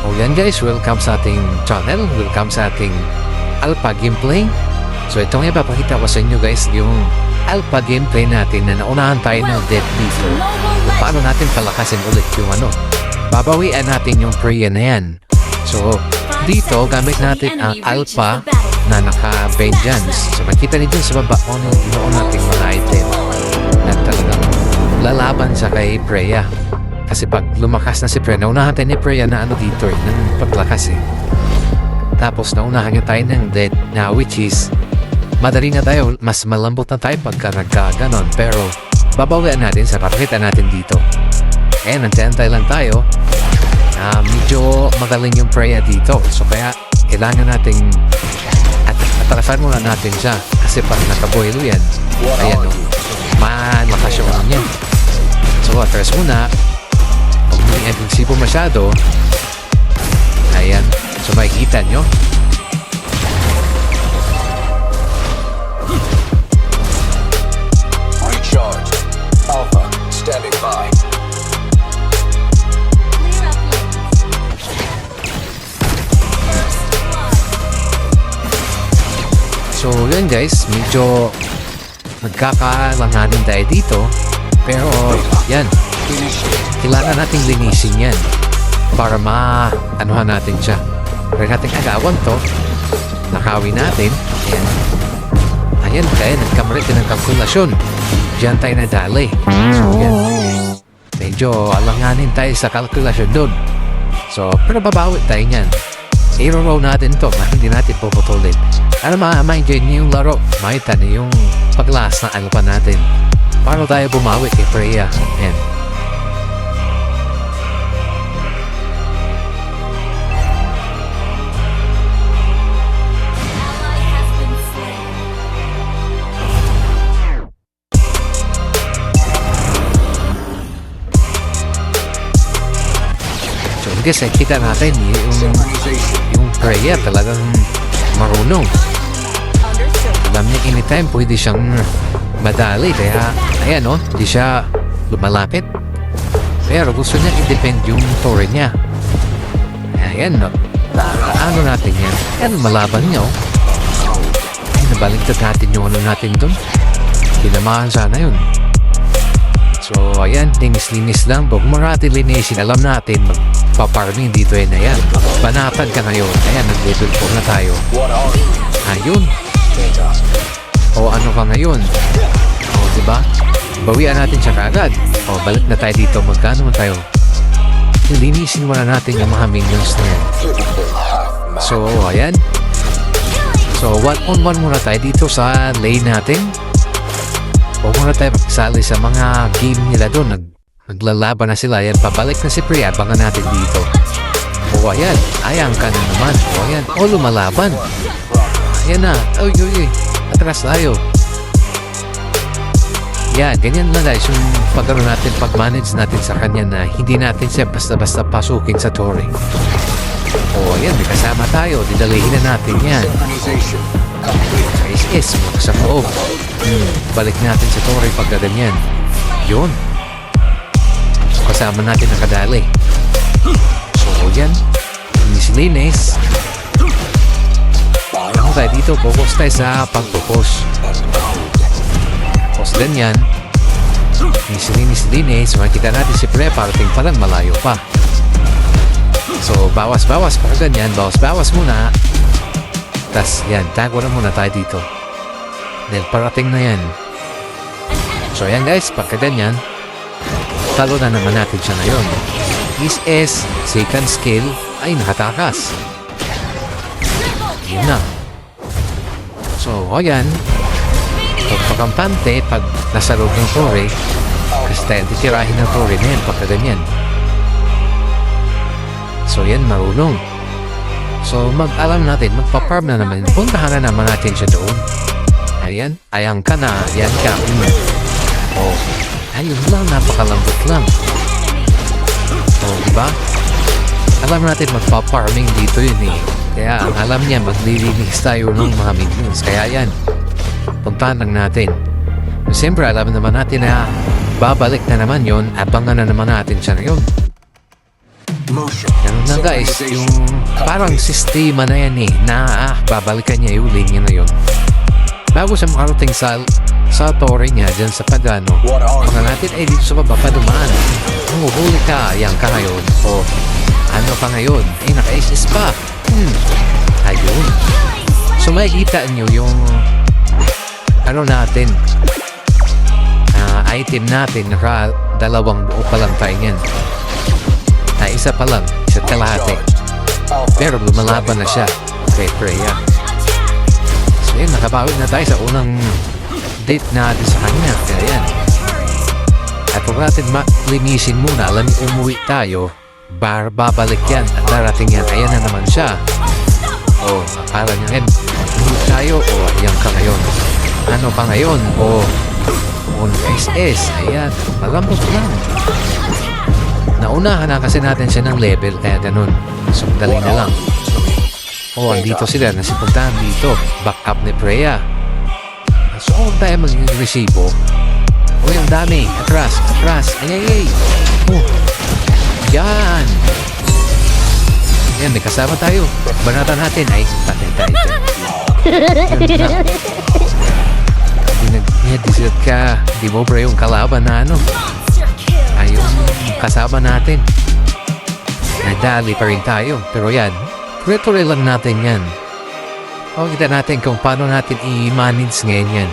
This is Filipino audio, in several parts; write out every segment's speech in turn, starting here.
O yan guys, welcome sa ating channel, welcome sa ating Alpha gameplay. So itong ipapakita ko sa inyo guys, yung Alpha gameplay natin na naunahan tayo ng Death Beaver. Paano natin palakasin ulit yung babawian natin yung Freya na yan. So dito, gamit natin ang Alpha na naka-vengeance. So makita niyo dyan sa baba, noon natin mga item na talagang lalaban sa kay Freya. Kasi pag lumakas na si Freya, naunahan tayo ni Freya na dito ng paglakas eh. Tapos naunahan niya tayo ng dead na which is madali na tayo, mas malambot na tayo pagka nagkaganon. Pero babawian natin sa papakita natin dito. Eh, nantay lang tayo. Medyo magaling yung Freya dito. So kaya kailangan nating atarasan muna natin siya. Kasi pag nakaboilo yan, ayan o, malakas yung niya. So atras muna. Kung hindi agresibo masyado, ayan, so makikita nyo. Recharge. Alpha, standing by. So yun guys, medyo nagkakalanganin tayo dito. Pero yan, kailangan nating linisin yan para ma-anuhan natin siya. Pero nating agawan to, nakawin natin. Ayan, kaya nagkamali din ng kalkulasyon. Diyan tayo nadali. So yan, medyo alanganin tayo sa kalkulasyon doon. So, pero babawi tayo niyan. I-row natin to, hindi natin puputulin. Ano ma-enjoy niyo yung laro, makita niyo yung paglas na alpa natin. Paano tayo bumawi kay Freya? Ayan. So guys, kita natin yung Freya talagang marunong. Alam niya anytime pwede siyang madali, kaya ayan o, hindi siya lumalapit. Pero gusto niya i-defend yung torre niya. Ayan o, ano natin yan? Ayan, malaban niya o. Nabaligtad natin yung natin dun. Kinamahan sana yun. So ayan, linis-linis lang. Huwag marati linisin. Alam natin, magpa-farming dito na yan. Banatan ka ngayon. Ayan, nag-level 4 na tayo. Ayun. O ano ka ngayon? O diba? Bawian natin siya kagad. O balik na tayo dito. Magkano man tayo? Linisin muna natin yung mga minions na yan. So ayan. So 1-on-1 muna tayo dito sa lane natin. O muna tayo magsali sa mga game nila doon. Naglalaban na sila. Ayan, pabalik na si Freya. Abangan natin dito. O ayan, ayang ka na naman. O ayan, o lumalaban. Ayan na. Uy. Atras tayo. Yan, ganyan lang guys yung pagkaroon natin, pag-manage natin sa kanya na hindi natin siya basta-basta pasukin sa torre. O ayan, may kasama tayo. Didalihin na natin yan. Is sa loob. Balik natin sa torre pagka ganyan. Yun. So, kasama natin nakadali. So yan, linis. Ano tayo dito? Focus tayo sa pag-focus. Tapos ganyan. Linis. Makikita natin si Freya parating palang malayo pa. So bawas-bawas para ganyan. Bawas-bawas muna. Tapos yan, tago na muna tayo dito. Dahil parating na yan. So yan guys, pagka ganyan, talo na naman natin siya ngayon. His S, second skill, ay nakatakas. Yun na. So, ayan. Pagpakampante, pag nasa loob ng torre, kasi tayo titirahin ng torre na yan, pagka ganyan. So, yan, marunong. So, mag-alam natin, magpa-farm na naman. Puntahan na naman natin siya doon. Ayan, ayang ka na, yan ka. Oh, ayun lang, napakalambot lang. Oh, diba? Alam natin magpa-farming dito yun eh. Kaya ang alam niya, maglilinis tayo ng mga minions. Kaya yan, puntahan lang natin. Siyempre, alam naman natin na babalik na naman yon, abangan na naman natin siya ngayon. Motion. Ganun na guys, yung parang sistema na yan eh, na babalikan niya yung linya na yun. Bago siya makarating sa tore niya dyan sa Pagano, mga natin ay dito sa baba pa dumaan. Huli ka, yan ka ngayon. O ano pa ngayon? Eh, naka-SS pa. Ayun. So makikita nyo yung ano natin, item natin, naka dalawang buo pa lang tayo yan. Isa pa lang, isa kalahati. Pero lumalaban na siya kay Freya. So yun, nakabawi na tayo sa unang date natin sa kanya. Kaya yan. At kung natin linisin muna, alam niyo umuwi tayo, babalik yan at darating yan. Ayan na naman siya. O, akala niya, umuwi tayo, o ayan ka ngayon. Ano pa ngayon? O, on SS. Ayan, malambot lang. Naunahan na kasi natin siya ng level, kaya ganun. So, dali na lang. O, andito sila, nasipuntahan dito. Backup ni Freya. So, kung tayo mag-resibo, o, yung dami. Atras, atras. Ay. Oh, yan. Yan, may kasama tayo. Banatan natin. Ay, patay tayo dyan. Pinag-headset ka. Di mo pre yung kalaban na ano. Ayun, kasama natin. Nadali pa rin tayo. Pero yan, tuloy lang natin yan. O, kita natin kung paano natin i-manage ngayon yan.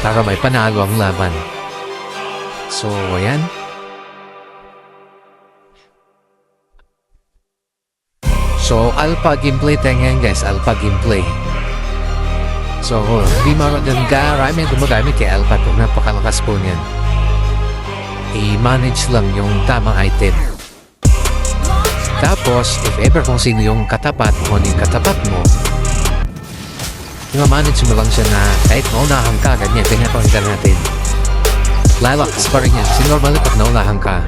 Para may panalo ang laban. So, ayan. So, alpha gameplay tayo ngayon guys. Alpha gameplay. So, di marami ang gumagamit kay alpha to. Napakalakas po niyan. I-manage lang yung tamang item. Tapos, if ever kung sino yung katapat mo, yung katapat mo, i-manage mo lang siya na kahit maunahan ka, ganyan, pinapakita natin. Lalakas pa rin yan. Kasi normally pag naunahan ka,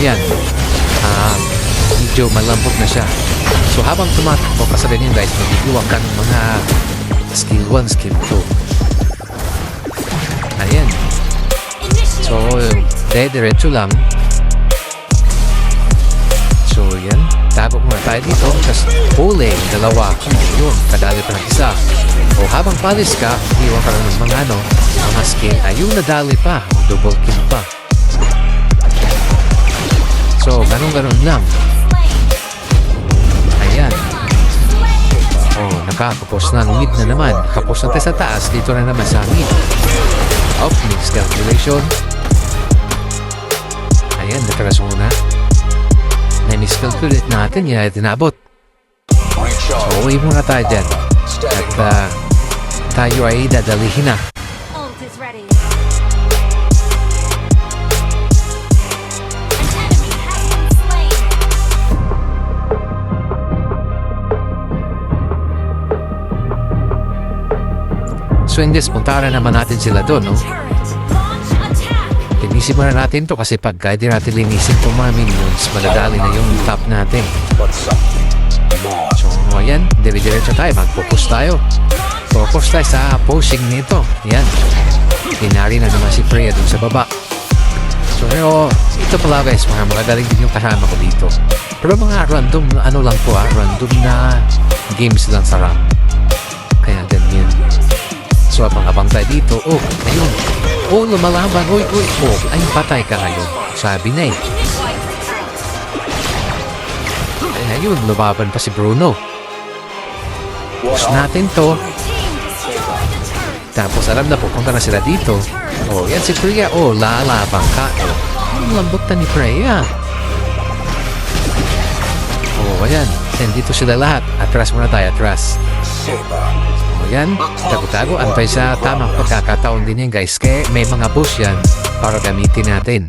yan, medyo malambot na siya. So, habang tumatakbo ka sa ganyan guys, magiguwang ka ng mga skill 1, skill 2. Ayan. So, diretso lang. So, yan. Tago muna tayo dito. Tapos, huli, dalawa. Yun, kadali pa ng isa. O, habang palis ka, iwan ka lang ng mga skill. Ayun, nadali pa. Double kill pa. So, ganun lang. Ayan. O, nakakapos na. Mid na naman. Kapos natin sa taas. Dito na naman sa mid. Up, mix calculation. Ayan, nakaras muna. Na-miscalculate natin, yan ay tinabot. So, uwi muna tayo dyan. At tayo ay dadalihin na. Ult is ready. An enemy has been slain. So, in this, puntahan na naman natin sila doon, no? Turret. Launch attack. Linisin muna natin to kasi pag di natin linisin itong mga minions, madadali na yung top natin. But something more. So, ayan, dire-diretso tayo. Mag-focus tayo. Focus tayo sa posing nito. Ayan. Tinari na naman si Freya dun sa baba. So, pero, ito pala guys, mga magagaling din yung kasama ko dito. Pero mga random, lang po random na games lang sa RAM. Kaya ganyan. So, abang-abang tayo dito. Oh, ayun. Oh, lumalaban. Uy. Oh, ay, patay ka ngayon. Sabi na eh. Ay, ayun, lumaban pa si Bruno. Push natin to. Tapos alam na pupunta na sila dito. Oh, yan si Freya. Oh, lalabang ka. Oh, ang lambot na ni Freya. Oh, ayan. And dito sila lahat. Atras muna tayo, atras. O yan, tago-tago, antay sa tamang pagkakataon din yan guys. Kaya may mga bush yan para gamitin natin.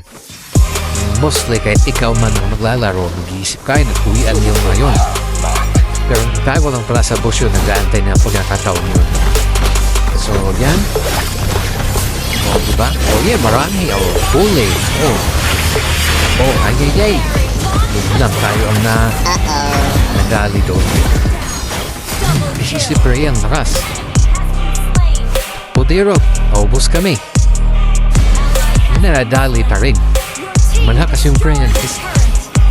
Mostly kahit ikaw man ang maglalaro, mag-iisip kayo, nag-uwian nyo ngayon. Pero tago lang pala sa bush yun, nag-aantay na pagkakataon yun. So yan. O diba? O yan, marami. O, huli. O, ay. Yun lang tayo ang nadali doon. Si Freya ang lakas. Pudero, ubos kami. Nadali pa rin. malakas yung Freya.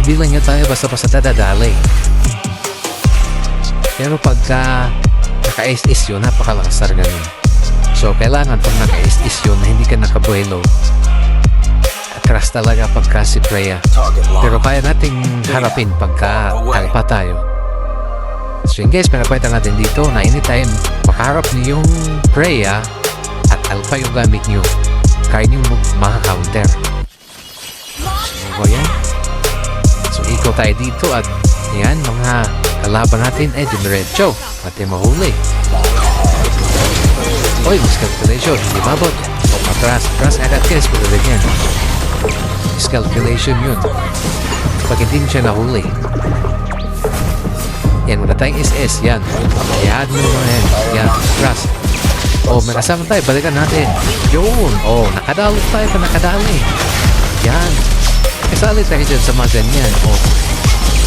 Hindi lang niya tayo basta-basta dadali. Pero pagka naka-is-is yun, napakalakas talaga nun. So, kailangan pag naka-is-is yun na hindi ka nakabuelo, atras talaga pagka si Freya. Target Pero locked. kaya nating harapin pagka alpha tayo. So yun guys, pinakwenta natin dito na anytime makaharap niyo yung Freya at alpha yung gamit niyo, kaya niyo maka-counter. So yan. So ikot tayo dito at yan, mga kalaban natin ay dumiretso at yung mahuli. Oy, miscalculation, hindi mabot. Atras agad guys, pagdating yan. Miscalculation yun. Pag hindi siya nahuli. Yan, wala tayong SS. Yan. Ayan mo naman yan. Yan, atras. Oh, may kasama tayo. Balikan natin. Yun. Oh, nakadali tayo pa nakadali. Yan. Kasali tayo dyan sa mga ganyan.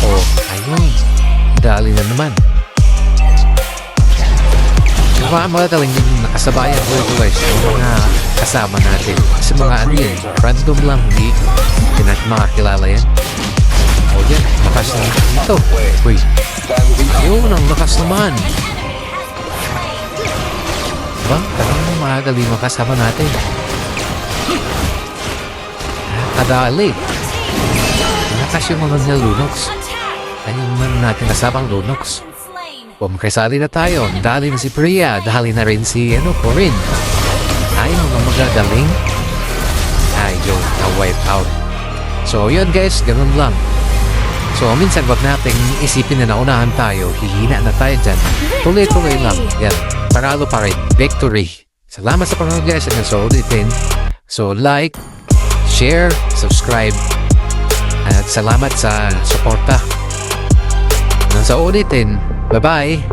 Oh, ayun. Dali na naman. Yung mga magaling yung nakasabayan ko ito guys. Yung mga kasama natin. Kasi mga ano yan. Random lang. Hindi natin makakilala yan. Oh, yan. Lakas na dito. Wait. Ayun, ang lakas naman. Diba? Talagang magaling mga kasama natin. Nakadali. Lakas yung mga Lunox. Ayun man natin kasamang Lunox. Slain. Pumakasali na tayo. Dali na si Freya. Dali na rin si Corin. Ayun ang magagaling. Ayun, na-wipe out. So, yun guys, ganun lang. So, minsan wag nating isipin na naunahan tayo. Hihina na tayo dyan. Tuloy-tuloy lang. Yan. Panalo pa rin. Victory. Salamat sa panonood guys. Hanggang sa ulitin. So, like, share, subscribe. At salamat sa suporta. Hanggang sa ulitin. Bye-bye.